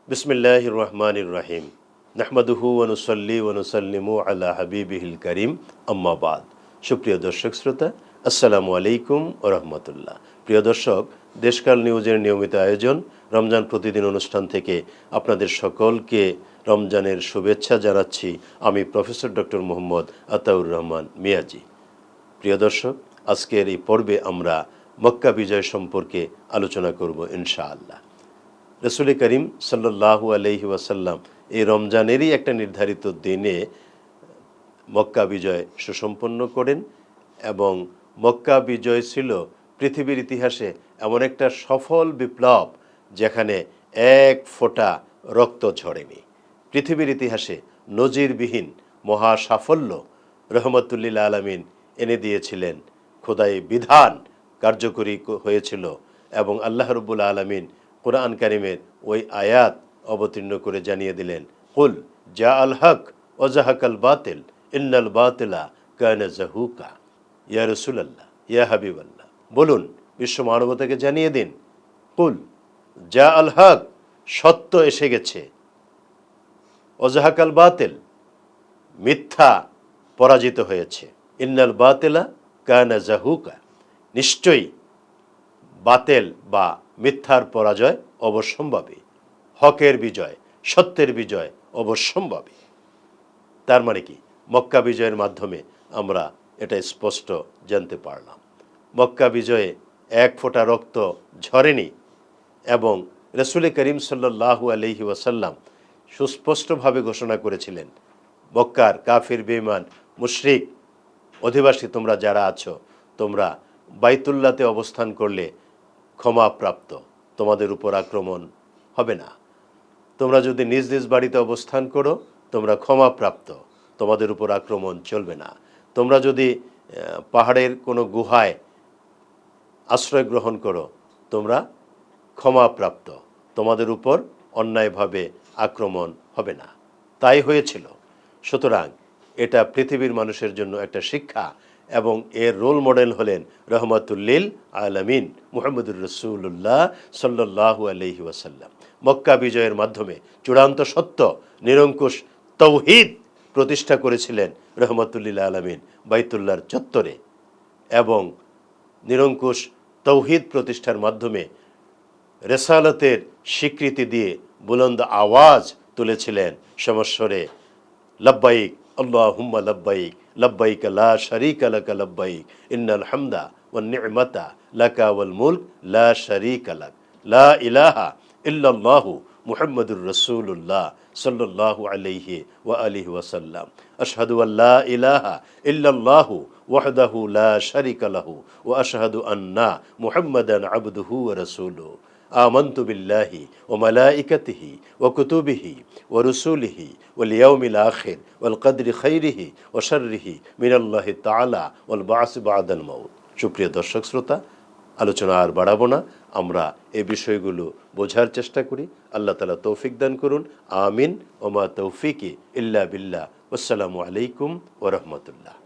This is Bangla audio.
বিসমিল্লাহির রহমানির রহিম নাহমাদুহু ওয়া নুসাল্লি ওয়া নুসাল্লিমু আলা হাবিবিহিল কারীম আম্মা বাদ। সুপ্রিয় দর্শক শ্রোতা, আসসালামু আলাইকুম ওয়া রাহমাতুল্লাহ। প্রিয় দর্শক, দেশকাল নিউজের নিয়মিত আয়োজন রমজান প্রতিদিন অনুষ্ঠান থেকে আপনাদের সকলকে রমজানের শুভেচ্ছা জানাচ্ছি আমি প্রফেসর ডক্টর মোহাম্মদ আতাউর রহমান মিয়াজি। প্রিয় দর্শক, আজকের এই পর্বে আমরা মক্কা বিজয় সম্পর্কে আলোচনা করব ইনশাআল্লাহ। রসুল করিম সাল্লাল্লাহু আলাইহি ওয়াসাল্লাম এই রমজানেরই একটা নির্ধারিত দিনে মক্কা বিজয় সুসম্পন্ন করেন এবং মক্কা বিজয় ছিল পৃথিবীর ইতিহাসে এমন একটা সফল বিপ্লব যেখানে এক ফোঁটা রক্ত ঝরেনি। পৃথিবীর ইতিহাসে নজিরবিহীন মহা সাফল্য রহমতুল্লিল আলামিন এনে দিয়েছিলেন। খোদাই বিধান কার্যকরী হয়েছিল এবং আল্লাহ রব্বুল আলামিন কোরআন কারিমের ওই আয়াত অবতীর্ণ করে জানিয়ে দিলেন, কুল জা আল হক ও জাহাকাল বাতিল ইন্নাল বাতিলা কানা জাহুকা। ইয়া রাসূলুল্লাহ, ইয়া হাবিবাল্লাহ, বলুন বিশ্ব মানবতাকে জানিয়ে দিন, কুল জা আল হক, সত্য এসে গেছে, ও জাহাকাল বাতিল, মিথ্যা পরাজিত হয়েছে, ইন্নাল বাতিলা কানা জাহুকা, নিশ্চয়ই বাতেল বা মিথ্যার পরাজয় অবশ্যম্ভাবী, হকের বিজয়, সত্যের বিজয় অবশ্যম্ভাবী। তার মানে কি, মক্কা বিজয়ের মাধ্যমে আমরা এটা স্পষ্ট জানতে পারলাম। মক্কা বিজয়ে এক ফোঁটা রক্ত ঝরেনি এবং রসুল করিম সাল্লাল্লাহু আলাইহি ওয়াসাল্লাম সুস্পষ্টভাবে ঘোষণা করেছিলেন, মক্কার কাফির বেঈমান মুশরিক অধিবাসী তোমরা যারা আছো, তোমরা বাইতুল্লাতে অবস্থান করলে ক্ষমাপ্রাপ্ত, তোমাদের উপর আক্রমণ হবে না। তোমরা যদি নিজ নিজ বাড়িতে অবস্থান করো, তোমরা ক্ষমাপ্রাপ্ত, তোমাদের উপর আক্রমণ চলবে না। তোমরা যদি পাহাড়ের কোনো গুহায় আশ্রয় গ্রহণ করো, তোমরা ক্ষমাপ্রাপ্ত, তোমাদের উপর অন্যায়ভাবে আক্রমণ হবে না। তাই হয়েছিল। সুতরাং এটা পৃথিবীর মানুষের জন্য একটা শিক্ষা এবং এর রোল মডেল হলেন রহমাতুল্লিল আলামিন মুহাম্মদুর রাসূলুল্লাহ সাল্লাল্লাহু আলাইহি ওয়াসাল্লাম। মক্কা বিজয়ের মাধ্যমে চূড়ান্ত সত্য নিরঙ্কুশ তাওহীদ প্রতিষ্ঠা করেছিলেন রহমাতুল্লিল আলামিন বাইতুল্লাহর চত্বরে এবং নিরঙ্কুশ তাওহীদ প্রতিষ্ঠার মাধ্যমে রেসালতের স্বীকৃতি দিয়ে বুলন্দ আওয়াজ তুলেছিলেন সমস্বরে, লব্বাইক আল্লাহুম্মা লব্বাইক লব্বাইক লা শারীকা লাকা লব্বাইক ইন্নাল হামদা ওয়ান নি'মাতা লাকা ওয়াল মুলক লা শারীকা লাক লা ইলাহা ইল্লাল্লাহু মুহাম্মাদুর রাসূলুল্লাহ সাল্লাল্লাহু আলাইহি ওয়া আলিহি ওয়াসাল্লাম। আশহাদু আল্লা ইলাহা ইল্লাল্লাহু ওয়াহদাহু লা শারীকা লাহু ওয়া আশহাদু আন্না মুহাম্মাদান আবদুহু ওয়া রাসূলুহু। আমানতু বিল্লাহি ওয়া মালাইকাতিহি ওয়া কুতুবিহি ওয়া রুসুলিহি ওয়াল ইয়াউমিল আখির ওয়াল কদরি খাইরিহি ওয়া শাররিহি মিনাল্লাহি তাআলা ওয়াল বা'স বা'দাল মাউত। সুপ্রিয় দর্শক শ্রোতা, আলোচনা আর বাড়াবো না, আমরা এই বিষয়গুলো বোঝার চেষ্টা করি। আল্লাহ তাআলা তৌফিক দান করুন। আমিন। ওয়া মা তৌফিকি ইল্লা বিল্লাহ। আসসালামু আলাইকুম ওয়া রাহমাতুল্লাহ।